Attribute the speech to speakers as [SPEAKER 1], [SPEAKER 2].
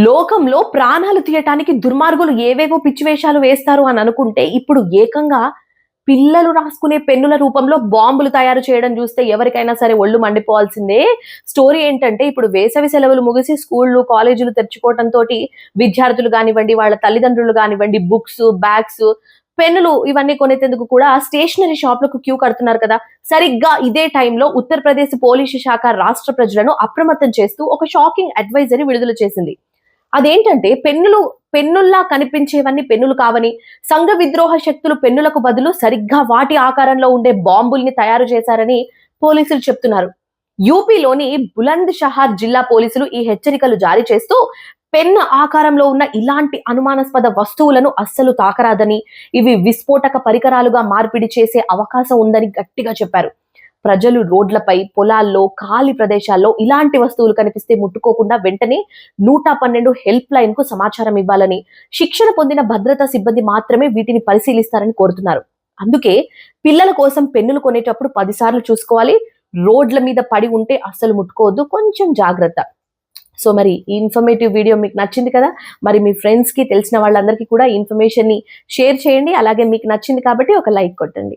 [SPEAKER 1] లోకంలో ప్రాణాలు తీయటానికి దుర్మార్గులు ఏవేవో పిచ్చివేషాలు వేస్తారు అని అనుకుంటే ఇప్పుడు ఏకంగా పిల్లలు రాసుకునే పెన్నుల రూపంలో బాంబులు తయారు చేయడం చూస్తే ఎవరికైనా సరే ఒళ్ళు మండిపోవాల్సిందే. స్టోరీ ఏంటంటే ఇప్పుడు వేసవి సెలవులు ముగిసి స్కూళ్లు కాలేజీలు తెరుచుకోవడంతో విద్యార్థులు కానివ్వండి, వాళ్ళ తల్లిదండ్రులు కానివ్వండి, బుక్స్, బ్యాగ్స్, పెన్నులు ఇవన్నీ కొనేందుకు కూడా స్టేషనరీ షాప్లకు క్యూ కడుతున్నారు కదా. సరిగ్గా ఇదే టైంలో ఉత్తరప్రదేశ్ పోలీసు శాఖ రాష్ట్ర ప్రజలను అప్రమత్తం చేస్తూ ఒక షాకింగ్ అడ్వైజరీ విడుదల చేసింది. అదేంటంటే పెన్నుల్లా కనిపించేవన్నీ పెన్నులు కావని, సంఘ విద్రోహ శక్తులు పెన్నులకు బదులు సరిగ్గా వాటి ఆకారంలో ఉండే బాంబుల్ని తయారు చేశారని పోలీసులు చెప్తున్నారు. యూపీలోని బులంద్ షహర్ జిల్లా పోలీసులు ఈ హెచ్చరికలు జారీ చేస్తూ పెన్ ఆకారంలో ఉన్న ఇలాంటి అనుమానాస్పద వస్తువులను అస్సలు తాకరాదని, ఇవి విస్ఫోటక పరికరాలుగా మార్పిడి చేసే అవకాశం ఉందని గట్టిగా చెప్పారు. ప్రజలు రోడ్లపై, పొలాల్లో, ఖాళీ ప్రదేశాల్లో ఇలాంటి వస్తువులు కనిపిస్తే ముట్టుకోకుండా వెంటనే 112 హెల్ప్ లైన్ కు సమాచారం ఇవ్వాలని, శిక్షణ పొందిన భద్రతా సిబ్బంది మాత్రమే వీటిని పరిశీలిస్తారని కోరుతున్నారు. అందుకే పిల్లల కోసం పెన్నులు కొనేటప్పుడు 10 సార్లు చూసుకోవాలి. రోడ్ల మీద పడి ఉంటే అస్సలు ముట్టుకోవద్దు, కొంచెం జాగ్రత్త. సో మరి ఈ ఇన్ఫర్మేటివ్ వీడియో మీకు నచ్చింది కదా. మరి మీ ఫ్రెండ్స్ కి, తెలిసిన వాళ్ళందరికీ కూడా ఈ ఇన్ఫర్మేషన్ ని షేర్ చేయండి. అలాగే మీకు నచ్చింది కాబట్టి ఒక లైక్ కొట్టండి.